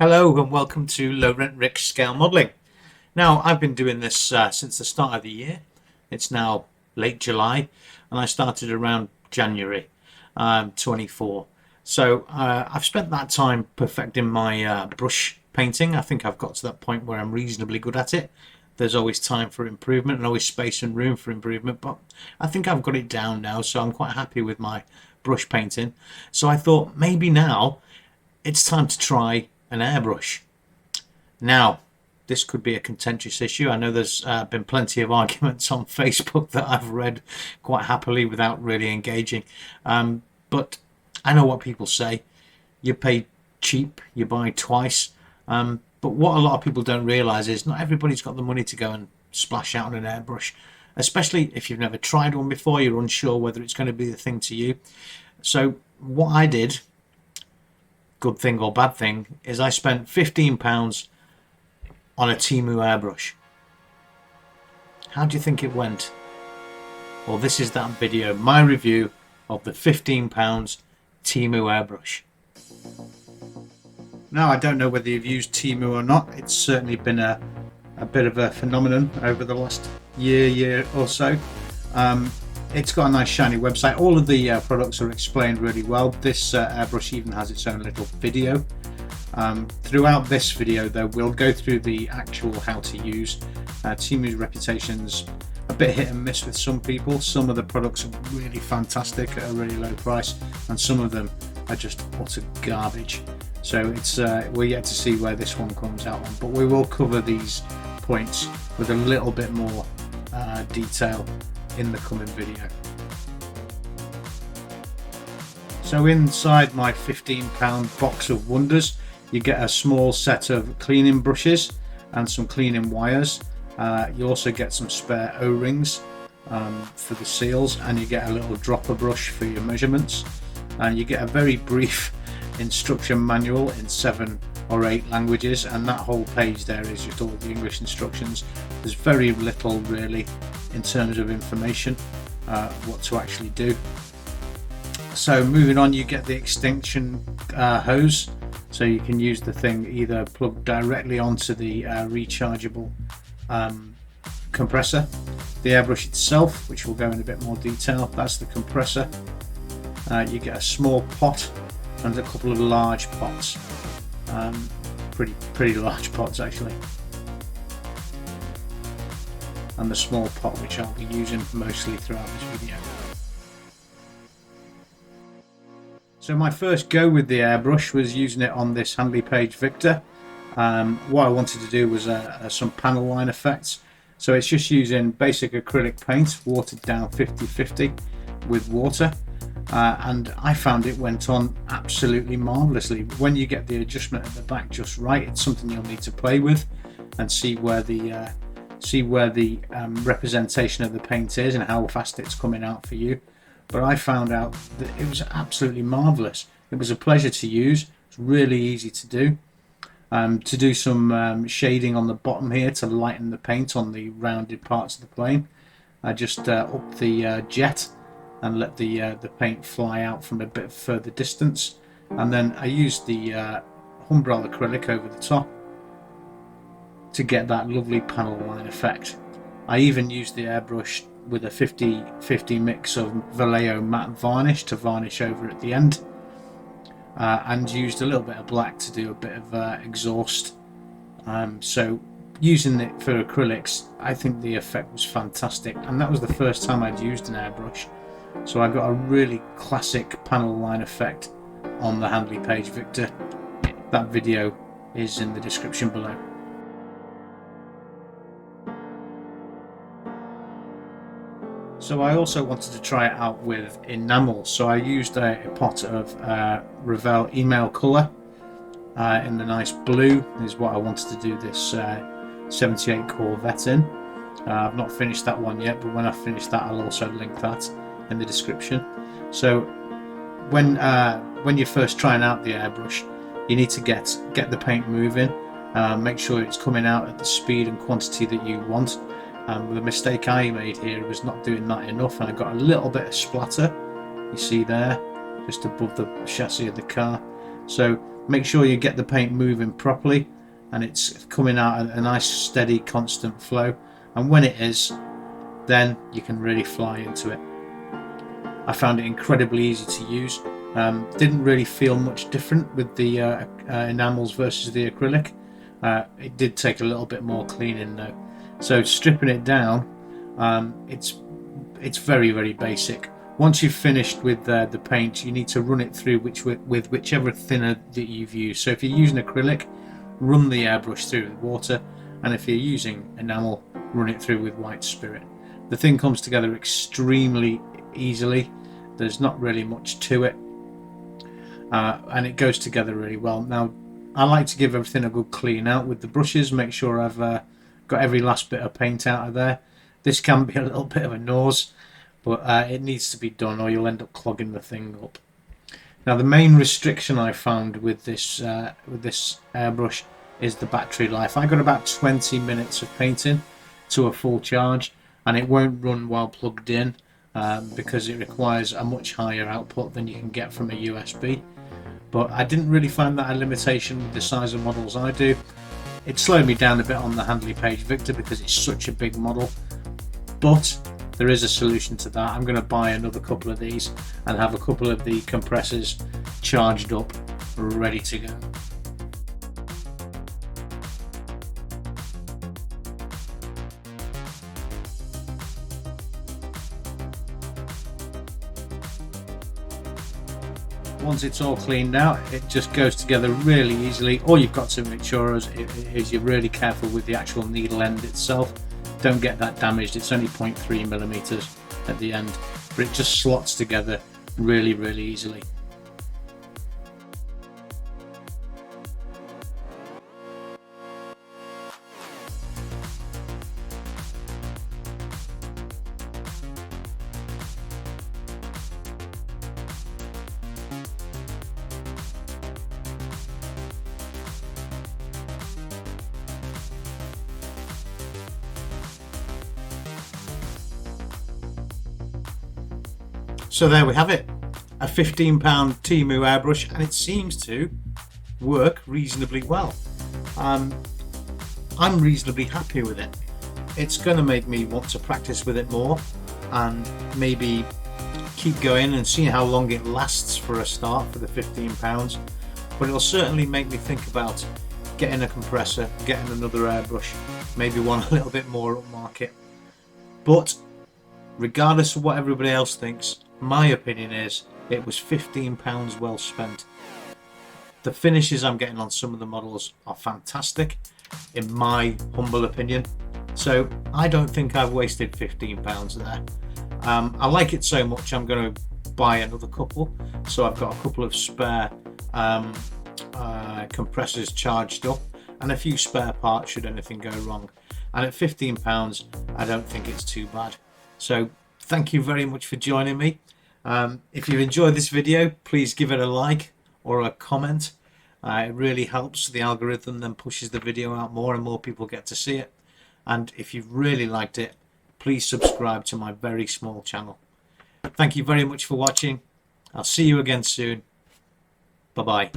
Hello and welcome to Low Rent Rick's Scale Modelling. Now, I've been doing this since the start of the year. It's now late July and I started around January 24. So I've spent that time perfecting my brush painting. I think I've got to that point where I'm reasonably good at it. There's always time for improvement and always space and room for improvement, but I think I've got it down now, so I'm quite happy with my brush painting. So I thought maybe now it's time to try an airbrush. Now, this could be a contentious issue. I know there's been plenty of arguments on Facebook that I've read quite happily without really engaging. But I know what people say. You pay cheap, you buy twice. But what a lot of people don't realise is not everybody's got the money to go and splash out on an airbrush. Especially if you've never tried one before, you're unsure whether it's going to be the thing to you. So what I did, good thing or bad thing, is I spent £15 on a TEMU airbrush. How do you think it went? Well, this is that video, my review of the £15 TEMU airbrush. Now, I don't know whether you've used TEMU or not. It's certainly been a bit of a phenomenon over the last year or so. It's got a nice shiny website. All of the products are explained really well. This airbrush even has its own little video. Throughout this video though, we'll go through the actual how to use. TEMU's reputation's a bit hit and miss with some people. Some of the products are really fantastic at a really low price, and some of them are just utter garbage. So it's we're yet to see where this one comes out on, but we will cover these points with a little bit more detail in the coming video. So inside my £15 box of wonders, you get a small set of cleaning brushes and some cleaning wires. You also get some spare O-rings for the seals, and you get a little dropper brush for your measurements, and you get a very brief instruction manual in 7 or 8 languages, and that whole page there is just all the English instructions. There's very little really in terms of information what to actually do. So moving on, you get the extension hose, so you can use the thing either plugged directly onto the rechargeable compressor. The airbrush itself, which will go in a bit more detail, that's the compressor. You get a small pot and a couple of large pots, pretty large pots actually, and the small pot which I'll be using mostly throughout this video. So my first go with the airbrush was using it on this Handley Page Victor. What I wanted to do was some panel line effects. So it's just using basic acrylic paint, watered down 50-50 with water. And I found it went on absolutely marvellously. When you get the adjustment at the back just right, it's something you'll need to play with and see where the representation of the paint is and how fast it's coming out for you. But I found out that it was absolutely marvelous. It was a pleasure to use. It's really easy to do. To do some shading on the bottom here to lighten the paint on the rounded parts of the plane, I just up the jet and let the paint fly out from a bit further distance, and then I used the umbrella acrylic over the top to get that lovely panel line effect. I even used the airbrush with a 50-50 mix of Vallejo matte varnish to varnish over at the end, and used a little bit of black to do a bit of exhaust. So using it for acrylics, I think the effect was fantastic, and that was the first time I'd used an airbrush, so I got a really classic panel line effect on the Handley Page Victor. That video is in the description below. So I also wanted to try it out with enamel, so I used a pot of Revell Email Colour in the nice blue. Is what I wanted to do this 78 Corvette in. I've not finished that one yet, but when I finish that I'll also link that in the description. So when you're first trying out the airbrush, you need to get the paint moving, make sure it's coming out at the speed and quantity that you want. The mistake I made here was not doing that enough, and I got a little bit of splatter, you see there, just above the chassis of the car. So Make sure you get the paint moving properly and it's coming out at a nice steady constant flow, and when it is, then you can really fly into it. I found it incredibly easy to use. Didn't really feel much different with the enamels versus the acrylic. It did take a little bit more cleaning though. So stripping it down, it's very, very basic. Once you've finished with the paint, you need to run it through with whichever thinner that you've used. So if you're using acrylic, run the airbrush through with water, and if you're using enamel, run it through with white spirit. The thing comes together extremely easily. There's not really much to it, and it goes together really well. Now, I like to give everything a good clean out with the brushes, make sure I've got every last bit of paint out of there. This can be a little bit of a nose, but it needs to be done or you'll end up clogging the thing up. Now, the main restriction I found with this airbrush is the battery life. I got about 20 minutes of painting to a full charge, and it won't run while plugged in because it requires a much higher output than you can get from a USB. But I didn't really find that a limitation with the size of models I do. It slowed me down a bit on the Handley Page Victor because it's such a big model, but there is a solution to that. I'm going to buy another couple of these and have a couple of the compressors charged up, ready to go. Once it's all cleaned out, it just goes together really easily. All you've got to make sure is you're really careful with the actual needle end itself. Don't get that damaged. It's only 0.3 millimeters at the end, but it just slots together really, really easily. So there we have it, a £15 TEMU airbrush, and it seems to work reasonably well. I'm reasonably happy with it. It's going to make me want to practice with it more and maybe keep going and see how long it lasts for a start for the £15, but it'll certainly make me think about getting a compressor, getting another airbrush, maybe one a little bit more upmarket. But regardless of what everybody else thinks, my opinion is it was £15 well spent. The finishes I'm getting on some of the models are fantastic, in my humble opinion. So I don't think I've wasted £15 there. I like it so much I'm going to buy another couple. So I've got a couple of spare compressors charged up and a few spare parts should anything go wrong. And at £15 I don't think it's too bad. So thank you very much for joining me. If you've enjoyed this video, please give it a like or a comment. It really helps the algorithm, then pushes the video out more and more people get to see it. And if you've really liked it, please subscribe to my very small channel. Thank you very much for watching. I'll see you again soon. Bye bye.